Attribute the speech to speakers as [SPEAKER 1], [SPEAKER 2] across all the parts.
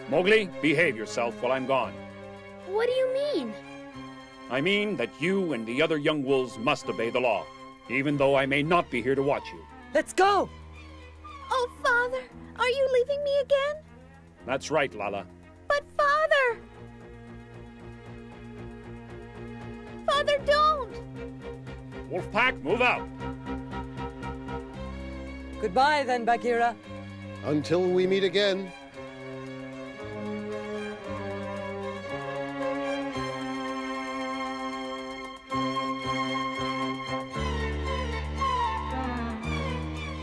[SPEAKER 1] Mowgli, behave yourself while I'm gone.
[SPEAKER 2] What do you mean?
[SPEAKER 1] I mean that you and the other young wolves must obey the law, even though I may not be here to watch you.
[SPEAKER 3] Let's go!
[SPEAKER 2] Oh, Father, are you leaving me again?
[SPEAKER 1] That's right, Lala.
[SPEAKER 2] But, Father! Father, don't!
[SPEAKER 1] Wolfpack, move out!
[SPEAKER 3] Goodbye then, Bagheera.
[SPEAKER 4] Until we meet again.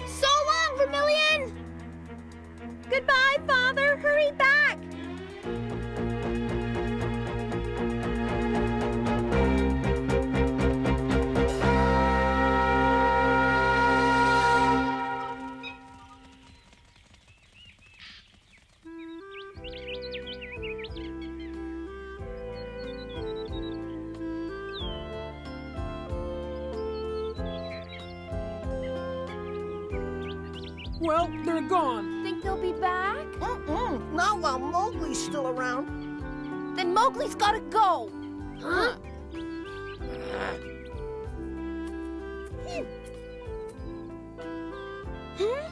[SPEAKER 2] So long, Vermilion! Goodbye, Father! Hurry back!
[SPEAKER 5] Well, they're gone.
[SPEAKER 2] Think they'll be back?
[SPEAKER 6] Not while Mowgli's still around.
[SPEAKER 2] Then Mowgli's gotta go. Huh? Huh?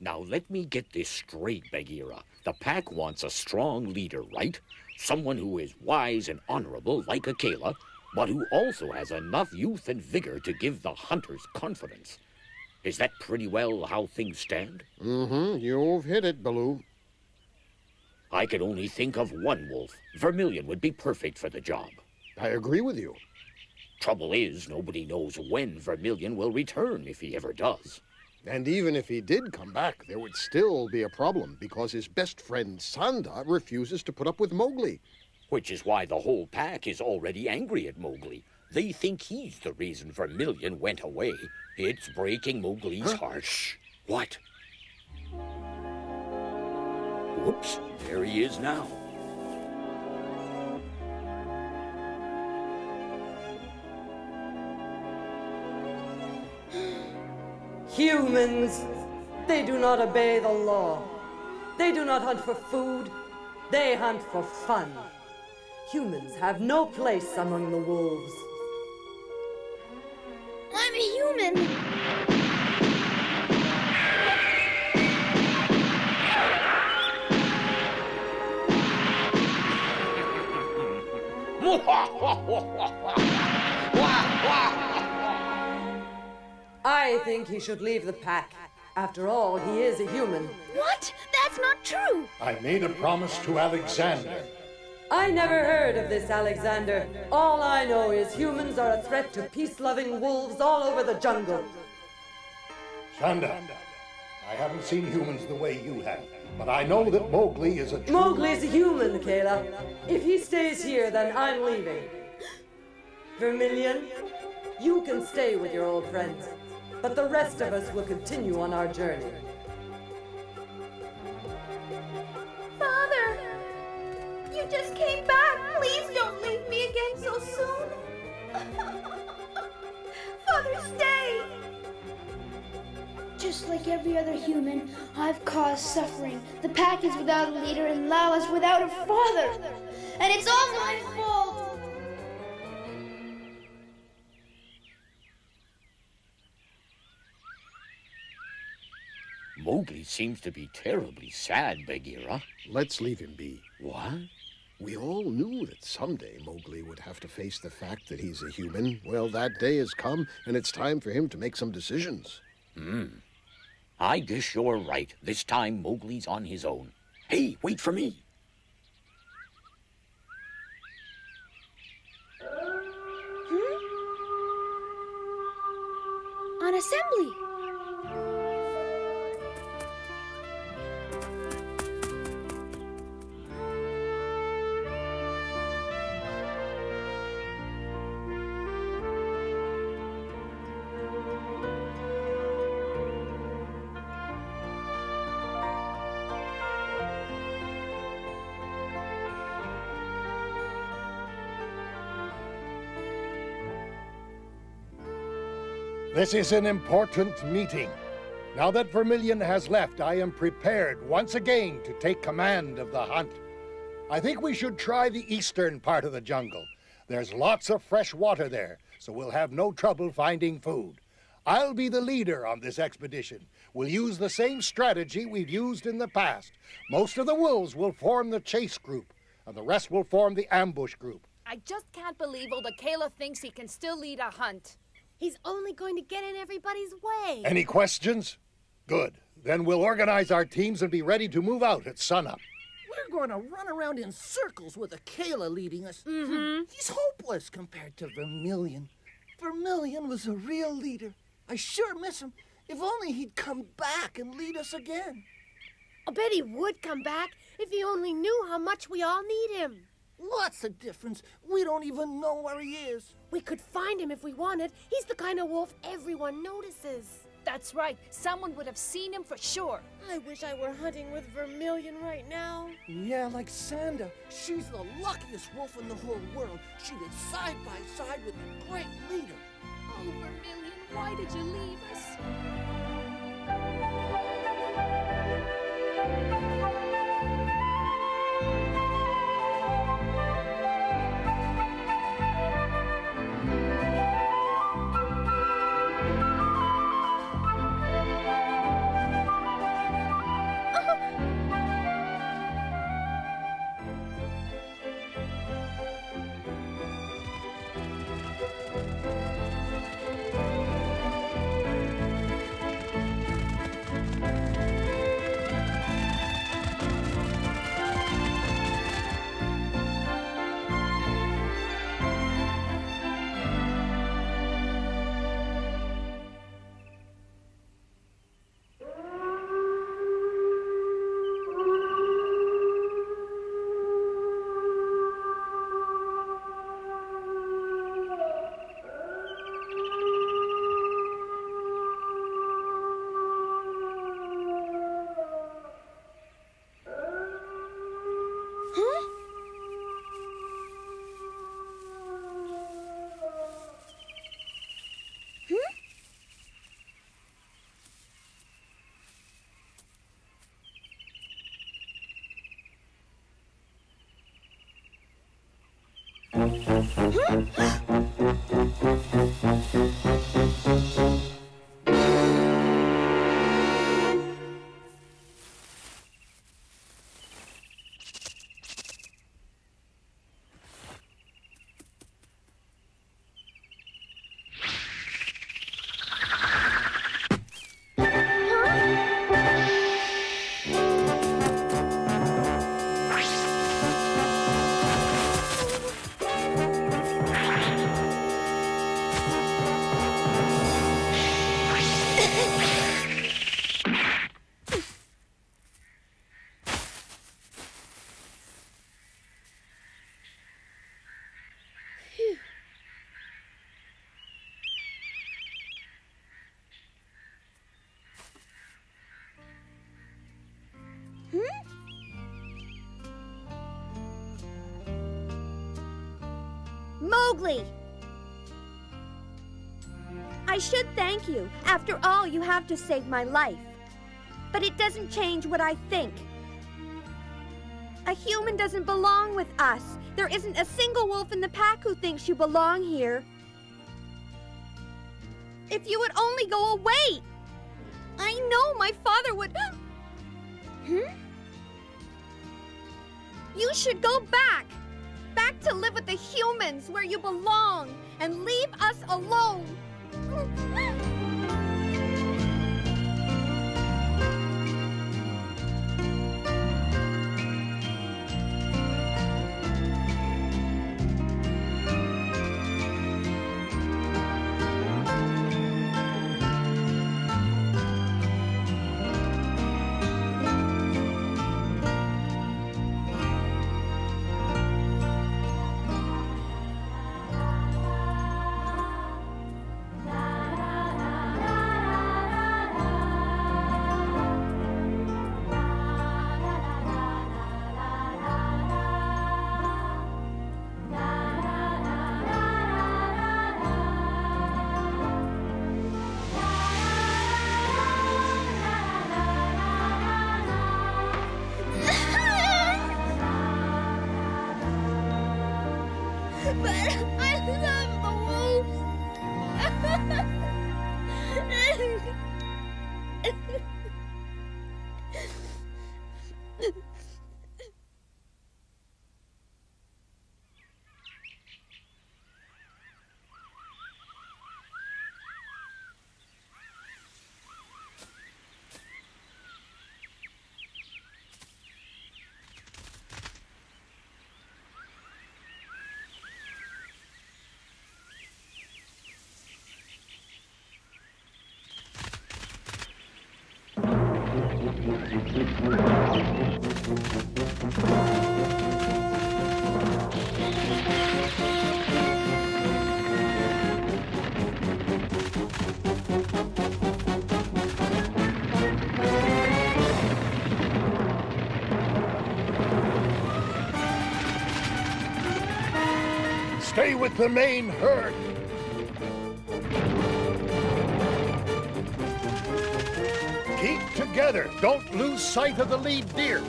[SPEAKER 7] Now let me get this straight, Bagheera. The pack wants a strong leader, right? Someone who is wise and honorable like Akela, but who also has enough youth and vigor to give the hunters confidence. Is that pretty well how things stand?
[SPEAKER 4] Mm-hmm. You've hit it, Baloo.
[SPEAKER 7] I could only think of one wolf. Vermilion would be perfect for the job.
[SPEAKER 4] I agree with you.
[SPEAKER 7] Trouble is, nobody knows when Vermilion will return, if he ever does.
[SPEAKER 4] And even if he did come back, there would still be a problem because his best friend Sanda refuses to put up with Mowgli.
[SPEAKER 7] Which is why the whole pack is already angry at Mowgli. They think he's the reason Vermilion went away. It's breaking Mowgli's heart. Shh! What? Whoops, there he is now.
[SPEAKER 3] Humans, they do not obey the law. They do not hunt for food. They hunt for fun. Humans have no place among the wolves.
[SPEAKER 2] I'm a human.
[SPEAKER 3] I think he should leave the pack. After all, he is a human.
[SPEAKER 2] What? That's not true.
[SPEAKER 8] I made a promise to Alexander.
[SPEAKER 3] I never heard of this Alexander. All I know is humans are a threat to peace-loving wolves all over the jungle.
[SPEAKER 8] Sanda, I haven't seen humans the way you have, but I know that Mowgli is a true...
[SPEAKER 3] Mowgli's a human, Kayla. If he stays here, then I'm leaving. Vermilion, you can stay with your old friends, but the rest of us will continue on our journey.
[SPEAKER 2] Father! You just came back. Please don't leave me again so soon. Father, stay!
[SPEAKER 9] Just like every other human, I've caused suffering. The pack is without a leader and Lala's without a father. And it's all my fault!
[SPEAKER 7] Mowgli seems to be terribly sad, Bagheera.
[SPEAKER 4] Let's leave him be.
[SPEAKER 7] What?
[SPEAKER 4] We all knew that someday Mowgli would have to face the fact that he's a human. Well, that day has come, and it's time for him to make some decisions.
[SPEAKER 7] I guess you're right. This time Mowgli's on his own. Hey, wait for me.
[SPEAKER 2] On assembly.
[SPEAKER 8] This is an important meeting. Now that Vermilion has left, I am prepared once again to take command of the hunt. I think we should try the eastern part of the jungle. There's lots of fresh water there, so we'll have no trouble finding food. I'll be the leader on this expedition. We'll use the same strategy we've used in the past. Most of the wolves will form the chase group, and the rest will form the ambush group.
[SPEAKER 5] I just can't believe old Akela thinks he can still lead a hunt.
[SPEAKER 10] He's only going to get in everybody's way.
[SPEAKER 8] Any questions? Good. Then we'll organize our teams and be ready to move out at sunup.
[SPEAKER 6] We're going to run around in circles with Akela leading us. He's hopeless compared to Vermilion. Vermilion was a real leader. I sure miss him. If only he'd come back and lead us again.
[SPEAKER 10] I bet he would come back if he only knew how much we all need him.
[SPEAKER 6] What's the difference? We don't even know where he is.
[SPEAKER 10] We could find him if we wanted. He's the kind of wolf everyone notices.
[SPEAKER 5] That's right. Someone would have seen him for sure.
[SPEAKER 10] I wish I were hunting with Vermilion right now.
[SPEAKER 6] Yeah, like Sanda. She's the luckiest wolf in the whole world. She lives side by side with a great leader.
[SPEAKER 5] Oh, Vermilion, why did you leave us?
[SPEAKER 2] Mowgli! I should thank you. After all, you have to save my life. But it doesn't change what I think. A human doesn't belong with us. There isn't a single wolf in the pack who thinks you belong here. If you would only go away! I know my father would... You should go back! Back to live with the humans where you belong and leave us alone!
[SPEAKER 9] But I love the wolves.
[SPEAKER 8] Stay with the main herd. Keep together. Don't lose sight of the lead deer.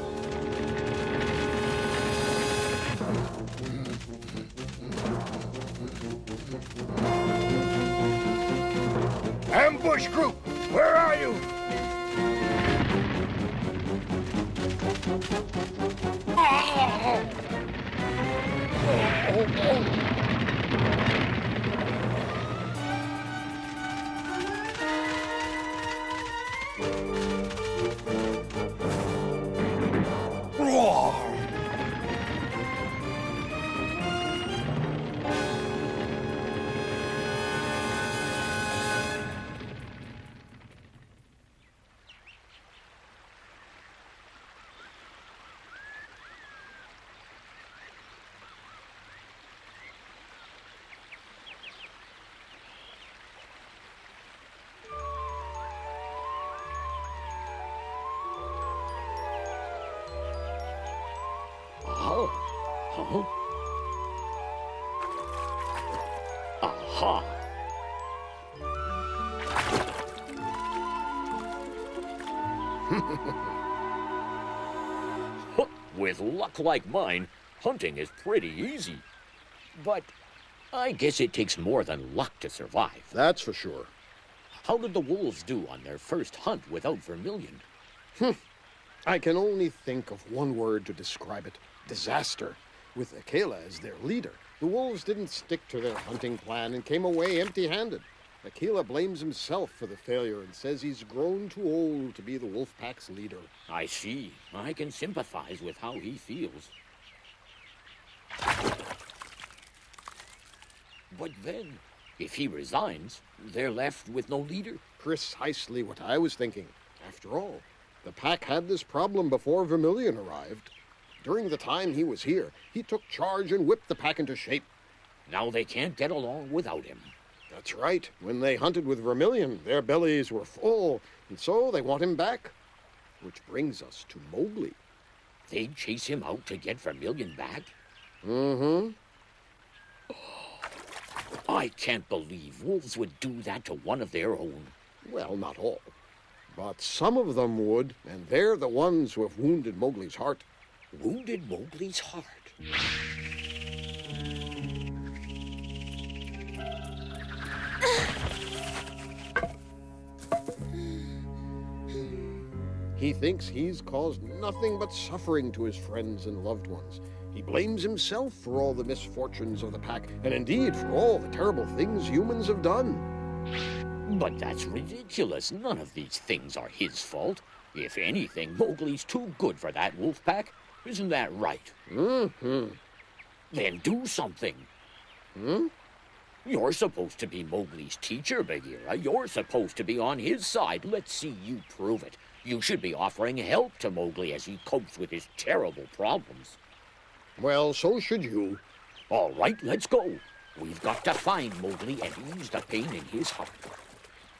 [SPEAKER 8] Ambush group, where are you?
[SPEAKER 7] Huh? Aha! With luck like mine, hunting is pretty easy. But I guess it takes more than luck to survive.
[SPEAKER 4] That's for sure.
[SPEAKER 7] How did the wolves do on their first hunt without Vermilion?
[SPEAKER 4] I can only think of one word to describe it. Disaster. With Akela as their leader, the wolves didn't stick to their hunting plan and came away empty-handed. Akela blames himself for the failure and says he's grown too old to be the wolf pack's leader.
[SPEAKER 7] I see. I can sympathize with how he feels. But then, if he resigns, they're left with no leader.
[SPEAKER 4] Precisely what I was thinking. After all, the pack had this problem before Vermilion arrived. During the time he was here, he took charge and whipped the pack into shape.
[SPEAKER 7] Now they can't get along without him.
[SPEAKER 4] That's right. When they hunted with Vermilion, their bellies were full, and so they want him back. Which brings us to Mowgli.
[SPEAKER 7] They'd chase him out to get Vermilion back?
[SPEAKER 4] Mm-hmm.
[SPEAKER 7] I can't believe wolves would do that to one of their own.
[SPEAKER 4] Well, not all. But some of them would, and they're the ones who have wounded Mowgli's heart.
[SPEAKER 7] Wounded Mowgli's heart?
[SPEAKER 4] He thinks he's caused nothing but suffering to his friends and loved ones. He blames himself for all the misfortunes of the pack, and indeed for all the terrible things humans have done.
[SPEAKER 7] But that's ridiculous. None of these things are his fault. If anything, Mowgli's too good for that wolf pack. Isn't that right?
[SPEAKER 4] Mm-hmm.
[SPEAKER 7] Then do something. You're supposed to be Mowgli's teacher, Bagheera. You're supposed to be on his side. Let's see you prove it. You should be offering help to Mowgli as he copes with his terrible problems.
[SPEAKER 4] Well, so should you.
[SPEAKER 7] All right, let's go. We've got to find Mowgli and ease the pain in his heart.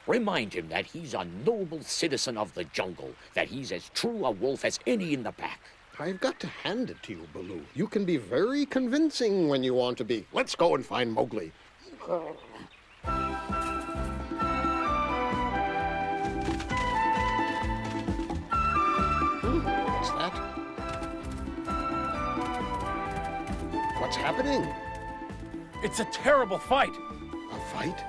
[SPEAKER 7] Remind him that he's a noble citizen of the jungle, that he's as true a wolf as any in the pack.
[SPEAKER 4] I've got to hand it to you, Baloo. You can be very convincing when you want to be. Let's go and find Mowgli. What's that? What's happening?
[SPEAKER 11] It's a terrible fight.
[SPEAKER 4] A fight?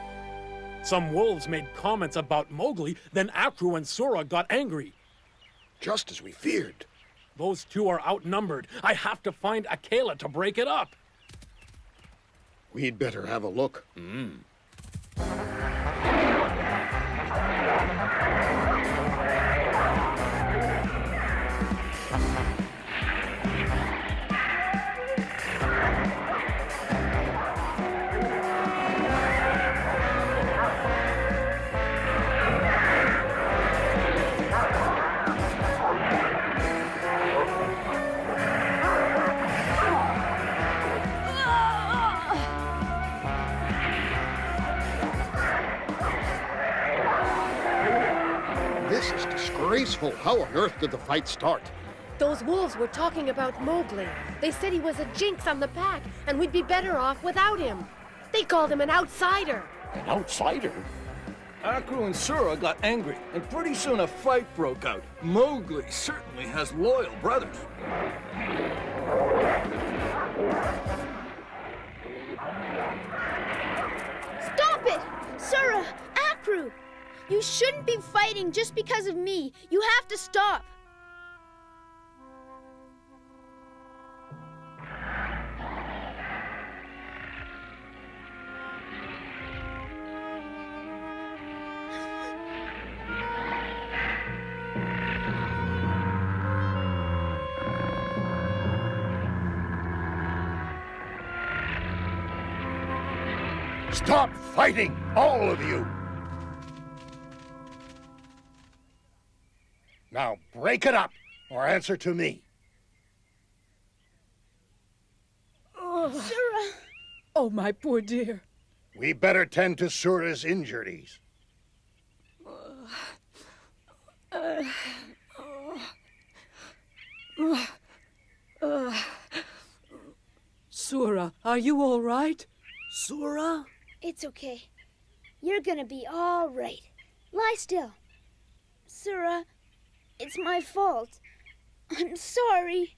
[SPEAKER 11] Some wolves made comments about Mowgli, then Akru and Sura got angry.
[SPEAKER 4] Just as we feared.
[SPEAKER 11] Those two are outnumbered. I have to find Akela to break it up.
[SPEAKER 4] We'd better have a look. This is disgraceful. How on earth did the fight start?
[SPEAKER 10] Those wolves were talking about Mowgli. They said he was a jinx on the pack, and we'd be better off without him. They called him an outsider.
[SPEAKER 7] An outsider?
[SPEAKER 6] Akru and Sura got angry, and pretty soon a fight broke out. Mowgli certainly has loyal brothers.
[SPEAKER 9] Stop it! Sura, Akru! You shouldn't be fighting just because of me. You have to stop.
[SPEAKER 8] Stop fighting, all of you! Now break it up, or answer to me.
[SPEAKER 9] Sura!
[SPEAKER 12] Oh, my poor dear.
[SPEAKER 8] We better tend to Sura's injuries.
[SPEAKER 12] Sura, are you all right?
[SPEAKER 6] Sura?
[SPEAKER 9] It's okay. You're gonna be all right. Lie still. Sura, it's my fault. I'm sorry.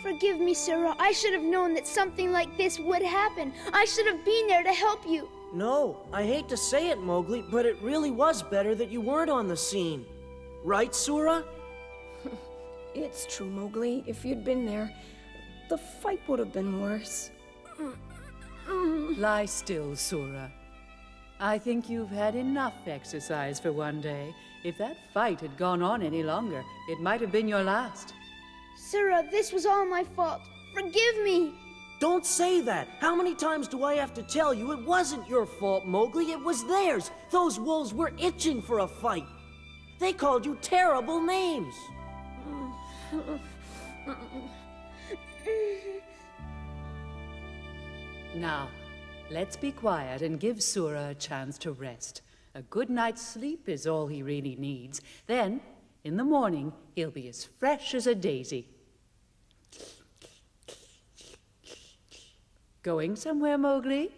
[SPEAKER 9] Forgive me, Sura. I should have known that something like this would happen. I should have been there to help you.
[SPEAKER 13] No, I hate to say it, Mowgli, but it really was better that you weren't on the scene. Right, Sura?
[SPEAKER 12] It's true, Mowgli. If you'd been there, the fight would have been worse. Lie still, Sura. I think you've had enough exercise for one day. If that fight had gone on any longer, it might have been your last.
[SPEAKER 9] Sura, this was all my fault. Forgive me.
[SPEAKER 13] Don't say that. How many times do I have to tell you it wasn't your fault, Mowgli? It was theirs. Those wolves were itching for a fight. They called you terrible names.
[SPEAKER 12] Now, let's be quiet and give Sura a chance to rest. A good night's sleep is all he really needs. Then, in the morning, he'll be as fresh as a daisy. Going somewhere, Mowgli?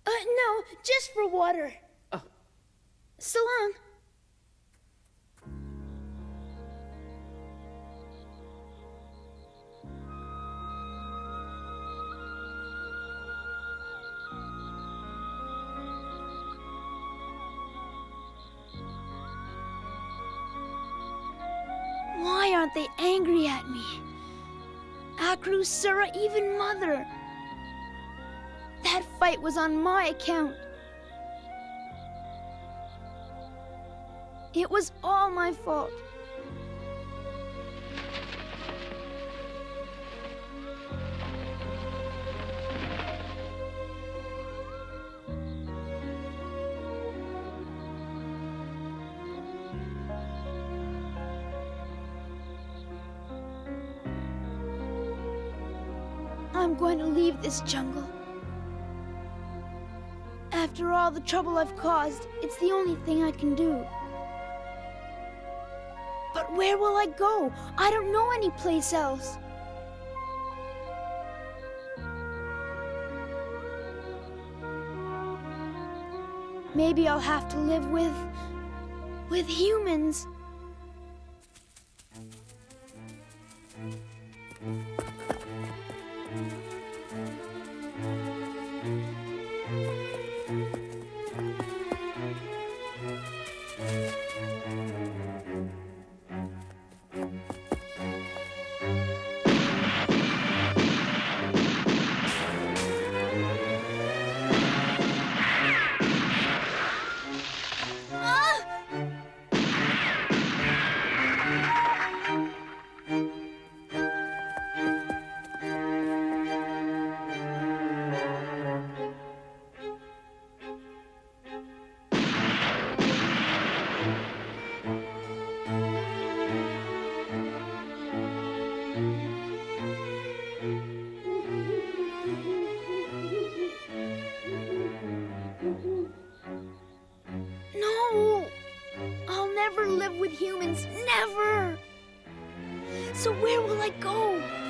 [SPEAKER 9] No, just for water.
[SPEAKER 12] Oh.
[SPEAKER 9] So long. Why aren't they angry at me? Akru, Sura, even Mother. That fight was on my account. It was all my fault. I'm going to leave this jungle. After all the trouble I've caused, it's the only thing I can do. But where will I go? I don't know any place else. maybe I'll have to live with humans. No! I'll never live with humans, never! So where will I go?